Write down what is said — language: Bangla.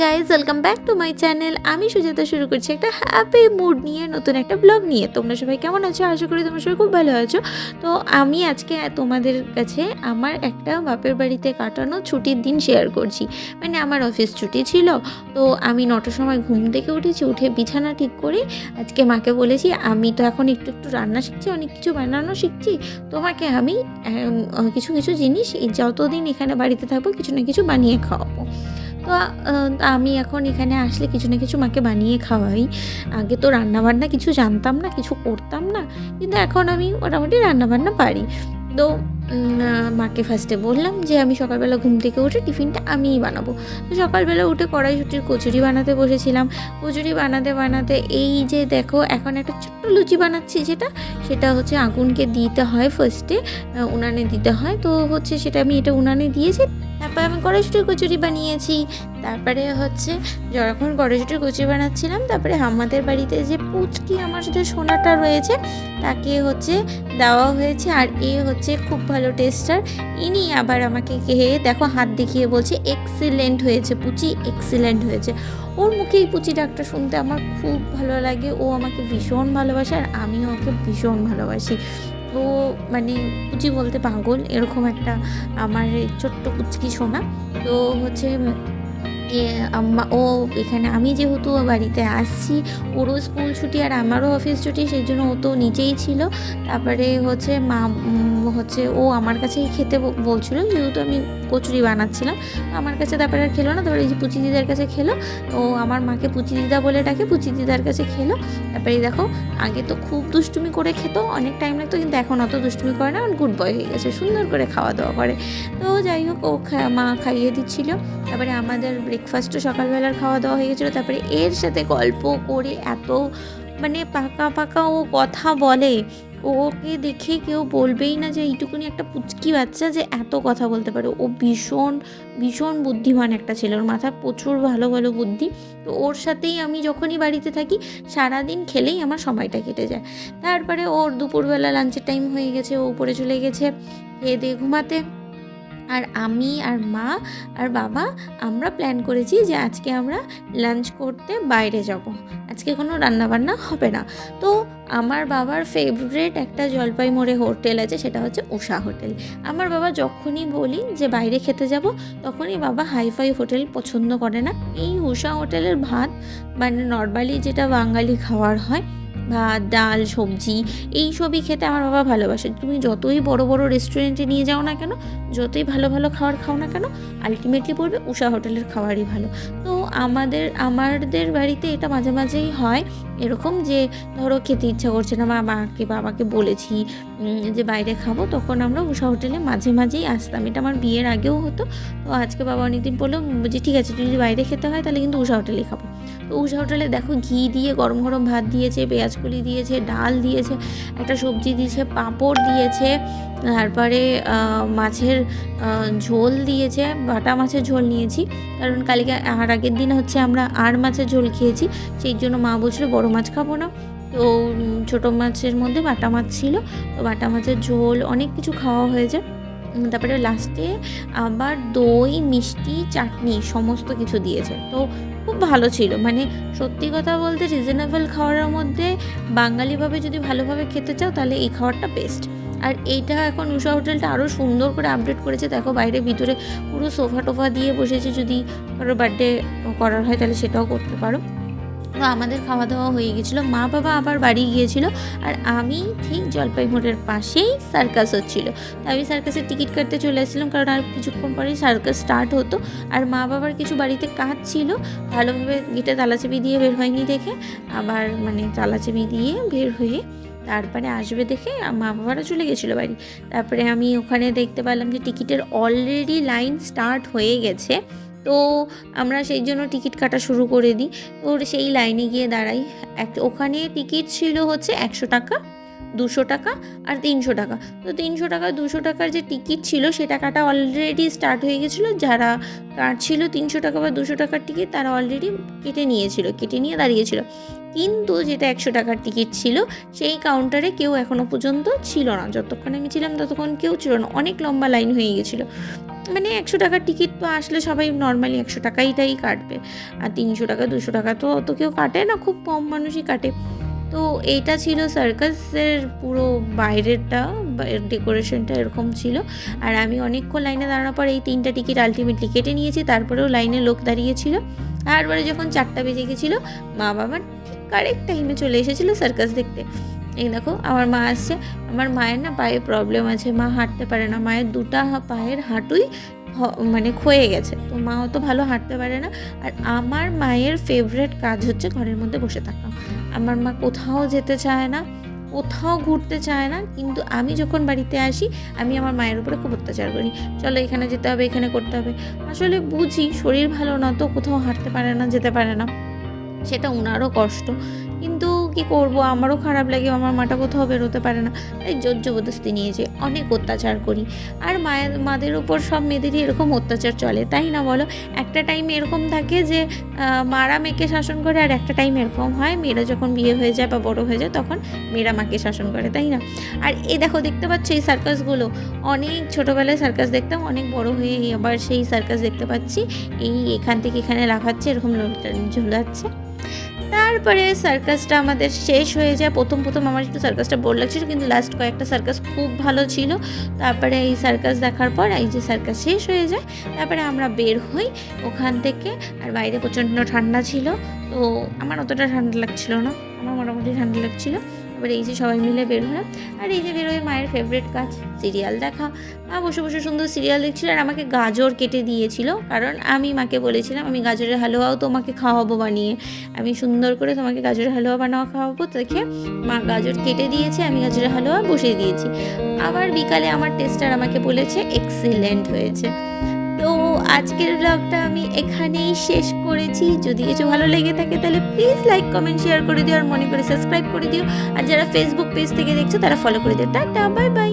Guys, welcome back to my channel. আমি সুজাতা শুরু করছি একটা হ্যাপি মুড নিয়ে নতুন একটা ব্লগ নিয়ে। তোমরা সবাই কেমন আছো? আশা করি তোমরা সবাই খুব ভালো আছো। তো আমি আজকে তোমাদের কাছে আমার একটা বাপের বাড়িতে কাটানো ছুটির দিন শেয়ার করছি। মানে আমার অফিস ছুটি ছিল, তো আমি 9টার সময় ঘুম থেকে উঠেছি, উঠে বিছানা ঠিক করে আজকে মাকে বলেছি আমি তো এখন একটু একটু রান্না শিখছি, অনেক কিছু বানানো শিখছি, তোমাকে আমি কিছু কিছু জিনিস যতদিন এখানে বাড়িতে থাকবো কিছু না কিছু বানিয়ে খাওয়াবো। তো আমি এখন এখানে আসলে কিছু না কিছু মাকে বানিয়ে খাওয়াই। আগে তো রান্নাবান্না কিছু জানতাম না, কিছু করতাম না, কিন্তু এখন আমি মোটামুটি রান্নাবান্না পারি। তো মাকে ফার্স্টে বললাম যে আমি সকালবেলা ঘুম থেকে উঠে টিফিনটা আমিই বানাবো। তো সকালবেলা উঠে কড়াইশুঁটির কচুরি বানাতে বসেছিলাম। কচুরি বানাতে বানাতে এই যে দেখো এখন একটা ছোট্ট লুচি বানাচ্ছি, সেটা হচ্ছে আগুনকে দিতে হয় ফার্স্টে, উনানে দিতে হয়। তো হচ্ছে সেটা আমি এটা উনানে দিয়েছি, তারপর আমি কড়াইশুঁটির কচুরি বানিয়েছি। তারপরে হচ্ছে যখন কড়াইশুঁটির কচুরি বানাচ্ছিলাম, তারপরে আমাদের বাড়িতে যে পুচকি আমার সাথে সোনাটা রয়েছে তাকে হচ্ছে দেওয়া হয়েছে। আর এ হচ্ছে খুব ভালো টেস্টার, ইনি আবার আমাকে খেয়ে দেখো হাত দেখিয়ে বলছে এক্সিলেন্ট হয়েছে পুচি, এক্সিলেন্ট হয়েছে। ওর মুখে এই পুচি ডাকটা শুনতে আমার খুব ভালো লাগে। ও আমাকে ভীষণ ভালোবাসে আর আমিও ওকে ভীষণ ভালোবাসি। ও মানে পুচি বলতে পাগল, এরকম একটা আমার ছোট্ট কুচকি সোনা। তো হচ্ছে ও এখানে আমি যেহেতু বাড়িতে আসছি, ওরও স্কুল ছুটি আর আমারও অফিস ছুটি, সেই জন্য ও তো নিচেই ছিল। তারপরে হচ্ছে মা হচ্ছে ও আমার কাছেই খেতে বলছিল, যেহেতু আমি কচুরি বানাচ্ছিলাম আমার কাছে। তারপরে আর খেলো না, তারপরে এই যে পুচি দিদার কাছে খেলো। ও আমার মাকে পুচি দিদা বলে ডাকে, পুচি দিদার কাছে খেলো। তারপরে দেখো আগে তো খুব দুষ্টুমি করে খেত, অনেক টাইম লাগতো, কিন্তু এখন অত দুষ্টুমি করে না, গুড বয় হয়ে গেছে, সুন্দর করে খাওয়া দাওয়া করে। তো যাই হোক ও মা খাইয়ে দিচ্ছিল। তারপরে আমাদের ব্রেকফাস্টও সকালবেলার খাওয়া দাওয়া হয়ে গেছিলো। তারপরে এর সাথে গল্প করে এত মানে পাকা পাকা ও কথা বলে, ওকে দেখে কেউ বলবেই না যে এইটুকুনি একটা পুচকি বাচ্চা যে এত কথা বলতে পারে। ও ভীষণ ভীষণ বুদ্ধিমান একটা ছেলে, ওর মাথায় প্রচুর ভালো ভালো বুদ্ধি। তো ওর সাথেই আমি যখনই বাড়িতে থাকি সারাদিন খেলেই আমার সময়টা কেটে যায়। তারপরে ওর দুপুরবেলা লাঞ্চের টাইম হয়ে গেছে, ও উপরে চলে গেছে খেয়ে দিয়ে ঘুমাতে। আর আমি আর মা আর বাবা আমরা প্ল্যান করেছি যে আজকে আমরা লাঞ্চ করতে বাইরে যাব, আজকে কোনো রান্নাবান্না হবে না। তো আমার বাবার ফেভারিট একটা জলপাই মোড়ে হোটেল আছে, সেটা হচ্ছে উষা হোটেল। আমার বাবা যখনই বলি যে বাইরে খেতে যাব, তখনই বাবা হাইফাই হোটেল পছন্দ করে না। এই উষা হোটেলের ভাত মানে নর্মালি যেটা বাঙালি খাওয়ার হয়, ভাত ডাল সবজি এই সবই খেতে আমার বাবা ভালোবাসে। তুমি যতই বড় বড় রেস্টুরেন্টে নিয়ে যাও না কেন, যতই ভালো ভালো খাবার খাও না কেন, আলটিমেটলি বলবে উষা হোটেলের খাবারই ভালো। তো আমাদের বাড়িতে এটা মাঝে মাঝেই হয় এরকম যে ধরো খেতে ইচ্ছা করছে না, বাবাকে বলেছি যে বাইরে খাবো, তখন আমরা উষা হোটেলে মাঝে মাঝেই আসতাম। এটা আমার বিয়ের আগেও হতো। তো আজকে বাবা অনেকদিন বললো যে ঠিক আছে যদি বাইরে খেতে হয় তাহলে কিন্তু উষা হোটেলেই খাবো। তো উষা হোটেলে দেখো ঘি দিয়ে গরম গরম ভাত দিয়েছে, পেঁয়াজকলি দিয়েছে, ডাল দিয়েছে, একটা সবজি দিয়েছে, পাঁপড় দিয়েছে, তারপরে মাছের ঝোল দিয়েছে। বাটা মাছের ঝোল নিয়েছি, কারণ কালকে আর আগের দিন হচ্ছে আমরা আর মাছের ঝোল খেয়েছি, সেই জন্য মা বলছিল বড় মাছ খাবো না। তো ছোটো মাছের মধ্যে বাটা মাছ ছিল, তো বাটা মাছের ঝোল অনেক কিছু খাওয়া হয়েছে। তারপরে লাস্টে আবার দই মিষ্টি চাটনি সমস্ত কিছু দিয়েছে। তো খুব ভালো ছিল, মানে সত্যি কথা বলতে রিজনেবল খাবারের মধ্যে বাঙালিভাবে যদি ভালোভাবে খেতে চাও তাহলে এই খাবারটা বেস্ট। আর এইটা এখন উষা হোটেলটা আরও সুন্দর করে আপডেট করেছে, দেখো বাইরে ভিতরে পুরো সোফা টোফা দিয়ে বসেছে, যদি কারো বার্থডে করার হয় তাহলে সেটাও করতে পারো। তো আমাদের খাওয়া দাওয়া হয়ে গেছিলো, মা বাবা আবার বাড়ি গিয়েছিল, আর আমি ঠিক জলপাই মোড়ের পাশেই সার্কাস হচ্ছিলো। তো আমি সার্কাসের টিকিট কাটতে চলে এসেছিলাম, কারণ আর কিছুক্ষণ পরেই সার্কাস স্টার্ট হতো। আর মা বাবার কিছু বাড়িতে কাজ ছিল, ভালোভাবে গেটে তালাচাবি দিয়ে বের হয়নি দেখে, আবার মানে তালাচাবি দিয়ে বের হয়ে তারপরে আসবে দেখে মা বাবারা চলে গেছিলো বাড়ি। তারপরে আমি ওখানে দেখতে পেলাম যে টিকিটের অলরেডি লাইন স্টার্ট হয়ে গেছে। তো আমরা সেই জন্য টিকিট কাটা শুরু করে দিই। তো সেই লাইনে গিয়ে দাঁড়াই। ওখানে টিকিট ছিল হচ্ছে 100 টাকা, 200 টাকা আর 300 টাকা। তো 300 টাকা 200 টাকার যে টিকিট ছিল সে টাকাটা অলরেডি স্টার্ট হয়ে গেছিলো। যারা কাটছিল 300 টাকা বা 200 টাকার টিকিট তারা অলরেডি কেটে নিয়ে দাঁড়িয়েছিল। কিন্তু যেটা 100 টাকার টিকিট ছিল সেই কাউন্টারে কেউ এখনও পর্যন্ত ছিল না। যতক্ষণ আমি ছিলাম ততক্ষণ কেউ ছিল না, অনেক লম্বা লাইন হয়ে গেছিলো। মানে 100 টাকার টিকিট তো আসলে সবাই নর্মালি 100 টাকাইটাই কাটবে, আর 300 টাকা 200 টাকা তো অত কেউ কাটে না, খুব কম মানুষই কাটে। তো এইটা ছিল সার্কাসের পুরো বাইরেরটা, ডেকোরেশনটা এরকম ছিল। আর আমি অনেকক্ষণ লাইনে দাঁড়ানোর পর এই 3টা টিকিট আলটিমেটলি কেটে নিয়েছি। তারপরেও লাইনে লোক দাঁড়িয়েছিল। তারপরে যখন 4টা বেজে গেছিলো, মা বাবা ঠিক কারেক্ট টাইমে চলে এসেছিলো সার্কাস দেখতে। এই দেখো আমার মা আসছে। আমার মায়ের না পায়ে প্রবলেম আছে, মা হাঁটতে পারে না, মায়ের 2টা পায়ের হাঁটুই মানে ক্ষয়ে গেছে, তো মা অত ভালো হাঁটতে পারে না। আর আমার মায়ের ফেভারেট কাজ হচ্ছে ঘরের মধ্যে বসে থাকা। আমার মা কোথাও যেতে চায় না, কোথাও ঘুরতে চায় না, কিন্তু আমি যখন বাড়িতে আসি আমি আমার মায়ের উপরে খুব অত্যাচার করি, চলো এখানে যেতে হবে, এখানে করতে হবে। আসলে বুঝি শরীর ভালো না, তো কোথাও হাঁটতে পারে না, যেতে পারে না, সেটা ওনারও কষ্ট, কিন্তু কি করব, আমারও খারাপ লাগে, আমার মাটা কোথাও বেরোতে পারে না, তাই জোর জবরদস্তি নিয়ে যে অনেক অত্যাচার করি। আর মাদের উপর সব মেয়েদেরই এরকম অত্যাচার চলে, তাই না বলো? একটা টাইম এরকম থাকে যে মারা মেয়েকে শাসন করে, আর একটা টাইম এরকম হয় মেয়েরা যখন বিয়ে হয়ে যায় বা বড় হয়ে যায় তখন মেয়েরা মাকে শাসন করে, তাই না? আর এই দেখো, দেখতে পাচ্ছ এই সার্কাসগুলো, অনেক ছোটোবেলায় সার্কাস দেখতাম, অনেক বড় হয়ে আবার সেই সার্কাস দেখতে পাচ্ছি। এই এখান থেকে এখানে লাফাচ্ছে, এরকম ঝুলাচ্ছে। তারপরে সার্কাসটা আমাদের শেষ হয়ে যায়। প্রথম আমার একটু সার্কাসটা বোর লাগছিল, কিন্তু লাস্ট কয়েকটা সার্কাস খুব ভালো ছিল। তারপরে এই সার্কাস দেখার পর এই যে সার্কাস শেষ হয়ে যায়, তারপরে আমরা বের হই ওখান থেকে। আর বাইরে প্রচণ্ড ঠান্ডা ছিল, তো আমার অতটা ঠান্ডা লাগছিল না, আমার মোটামুটি ঠান্ডা লাগছিল। এবার এই যে সবাই মিলে বের হলাম, আর এই যে বেরোয় মায়ের ফেভারিট কাজ সিরিয়াল দেখা। মা বসে বসে সুন্দর সিরিয়াল দেখছিল, আর আমাকে গাজর কেটে দিয়েছিল, কারণ আমি মাকে বলেছিলাম আমি গাজরের হালুয়াও তোমাকে খাওয়াবো বানিয়ে, আমি সুন্দর করে তোমাকে গাজরের হালুয়া খাওয়াবো। দেখে মা গাজর কেটে দিয়েছে, আমি গাজরের হালুয়া বসিয়ে দিয়েছি। আবার বিকালে আমার টেস্টার আমাকে বলেছে এক্সিলেন্ট হয়েছে। তো আজকের ব্লগটা আমি এখানেই শেষ করেছি। যদি কিছু ভালো লেগে থাকে তাহলে প্লিজ লাইক কমেন্ট শেয়ার করে দিও, আর মনে করে সাবস্ক্রাইব করে দিও। আর যারা ফেসবুক পেজ থেকে দেখছো তারা ফলো করে দিও। Tata, bye bye.